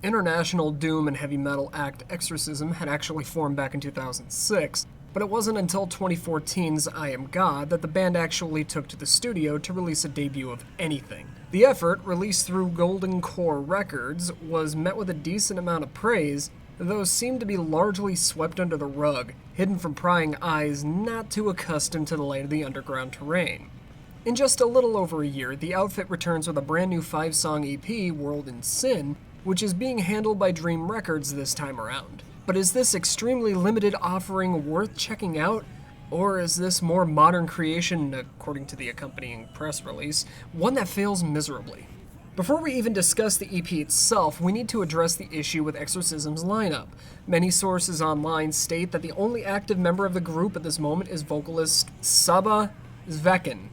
International doom and heavy metal act Exorcism had actually formed back in 2006, but it wasn't until 2014's I Am God that the band actually took to the studio to release a debut of anything. The effort, released through Golden Core Records, was met with a decent amount of praise, though seemed to be largely swept under the rug, hidden from prying eyes not too accustomed to the light of the underground terrain. In just a little over a year, the outfit returns with a brand new 5-song EP, World in Sin, which is being handled by Dream Records this time around. But is this extremely limited offering worth checking out? Or is this more modern creation, according to the accompanying press release, one that fails miserably? Before we even discuss the EP itself, we need to address the issue with Exorcism's lineup. Many sources online state that the only active member of the group at this moment is vocalist Saba Zvekin.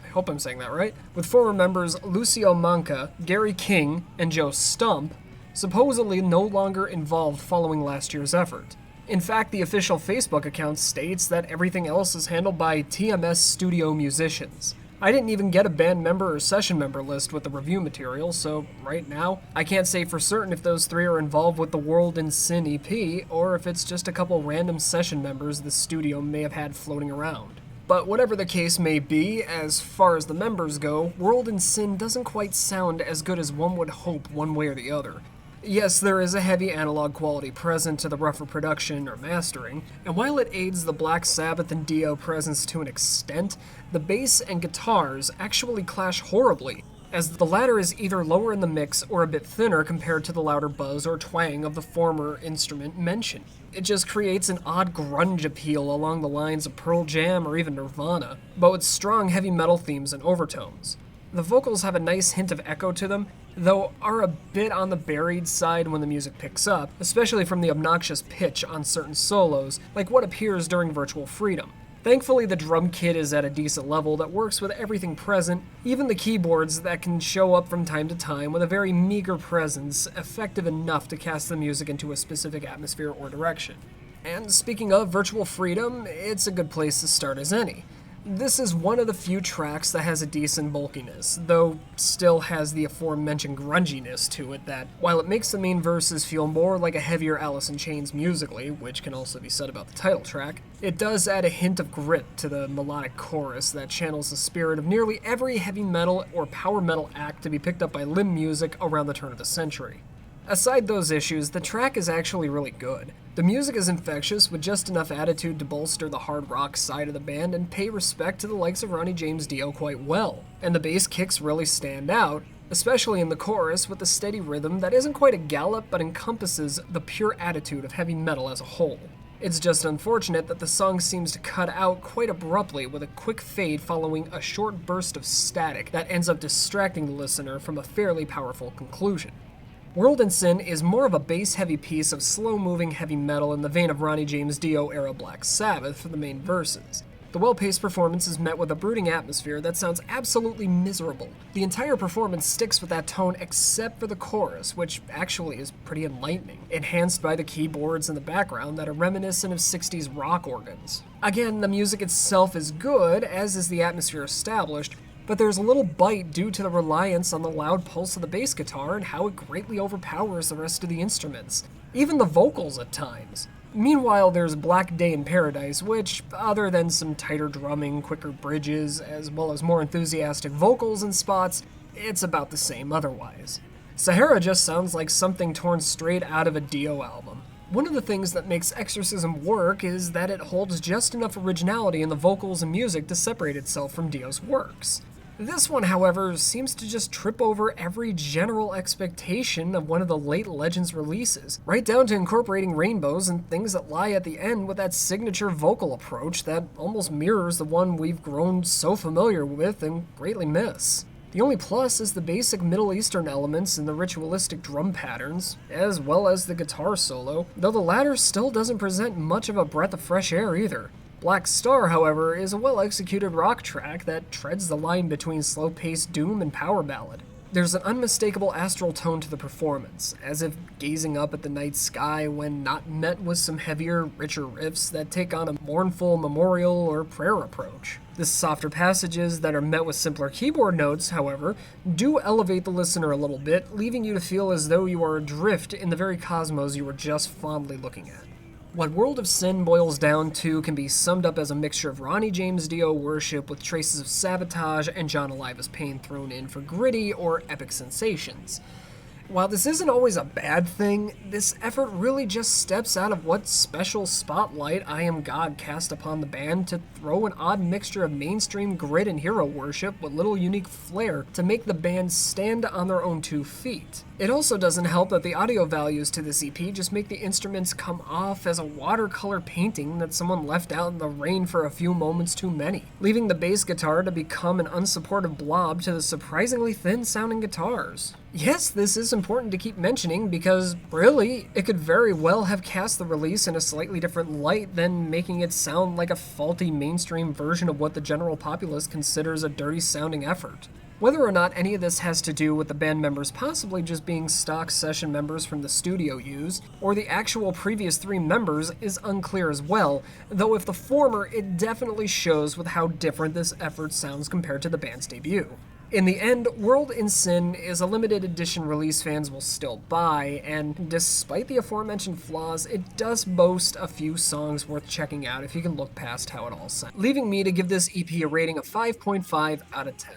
I hope I'm saying that right, with former members Lucio Manca, Gary King, and Joe Stump, supposedly no longer involved following last year's effort. In fact, the official Facebook account states that everything else is handled by TMS studio musicians. I didn't even get a band member or session member list with the review material, so right now, I can't say for certain if those three are involved with the World in Sin EP, or if it's just a couple random session members the studio may have had floating around. But whatever the case may be, as far as the members go, World in Sin doesn't quite sound as good as one would hope one way or the other. Yes, there is a heavy analog quality present to the rougher production or mastering, and while it aids the Black Sabbath and Dio presence to an extent, the bass and guitars actually clash horribly, as the latter is either lower in the mix or a bit thinner compared to the louder buzz or twang of the former instrument mentioned. It just creates an odd grunge appeal along the lines of Pearl Jam or even Nirvana, but with strong heavy metal themes and overtones. The vocals have a nice hint of echo to them, though are a bit on the buried side when the music picks up, especially from the obnoxious pitch on certain solos, like what appears during Virtual Freedom. Thankfully, the drum kit is at a decent level that works with everything present, even the keyboards that can show up from time to time with a very meager presence, effective enough to cast the music into a specific atmosphere or direction. And speaking of Virtual Freedom, it's a good place to start as any. This is one of the few tracks that has a decent bulkiness, though still has the aforementioned grunginess to it that, while it makes the main verses feel more like a heavier Alice in Chains musically, which can also be said about the title track, it does add a hint of grit to the melodic chorus that channels the spirit of nearly every heavy metal or power metal act to be picked up by limb music around the turn of the century. Aside those issues, the track is actually really good. The music is infectious with just enough attitude to bolster the hard rock side of the band and pay respect to the likes of Ronnie James Dio quite well. And the bass kicks really stand out, especially in the chorus with a steady rhythm that isn't quite a gallop but encompasses the pure attitude of heavy metal as a whole. It's just unfortunate that the song seems to cut out quite abruptly with a quick fade following a short burst of static that ends up distracting the listener from a fairly powerful conclusion. World in Sin is more of a bass-heavy piece of slow-moving heavy metal in the vein of Ronnie James Dio-era Black Sabbath for the main verses. The well-paced performance is met with a brooding atmosphere that sounds absolutely miserable. The entire performance sticks with that tone except for the chorus, which actually is pretty enlightening, enhanced by the keyboards in the background that are reminiscent of 60s rock organs. Again, the music itself is good, as is the atmosphere established, but there's a little bite due to the reliance on the loud pulse of the bass guitar and how it greatly overpowers the rest of the instruments, even the vocals at times. Meanwhile, there's Black Day in Paradise, which, other than some tighter drumming, quicker bridges, as well as more enthusiastic vocals in spots, it's about the same otherwise. Sahara just sounds like something torn straight out of a Dio album. One of the things that makes Exorcism work is that it holds just enough originality in the vocals and music to separate itself from Dio's works. This one, however, seems to just trip over every general expectation of one of the late Legends releases, right down to incorporating rainbows and things that lie at the end with that signature vocal approach that almost mirrors the one we've grown so familiar with and greatly miss. The only plus is the basic Middle Eastern elements and the ritualistic drum patterns, as well as the guitar solo, though the latter still doesn't present much of a breath of fresh air either. Black Star, however, is a well-executed rock track that treads the line between slow-paced doom and power ballad. There's an unmistakable astral tone to the performance, as if gazing up at the night sky when not met with some heavier, richer riffs that take on a mournful memorial or prayer approach. The softer passages that are met with simpler keyboard notes, however, do elevate the listener a little bit, leaving you to feel as though you are adrift in the very cosmos you were just fondly looking at. What World of Sin boils down to can be summed up as a mixture of Ronnie James Dio worship with traces of Sabotage and John Aliva's Pain thrown in for gritty or epic sensations. While this isn't always a bad thing, this effort really just steps out of what special spotlight I Am God cast upon the band to throw an odd mixture of mainstream grit and hero worship with little unique flair to make the band stand on their own 2 feet. It also doesn't help that the audio values to this EP just make the instruments come off as a watercolor painting that someone left out in the rain for a few moments too many, leaving the bass guitar to become an unsupportive blob to the surprisingly thin sounding guitars. Yes, this is important to keep mentioning because, really, it could very well have cast the release in a slightly different light than making it sound like a faulty mainstream version of what the general populace considers a dirty sounding effort. Whether or not any of this has to do with the band members possibly just being stock session members from the studio used, or the actual previous 3 members is unclear as well, though if the former, it definitely shows with how different this effort sounds compared to the band's debut. In the end, World in Sin is a limited edition release fans will still buy, and despite the aforementioned flaws, it does boast a few songs worth checking out if you can look past how it all sounds, leaving me to give this EP a rating of 5.5 out of 10.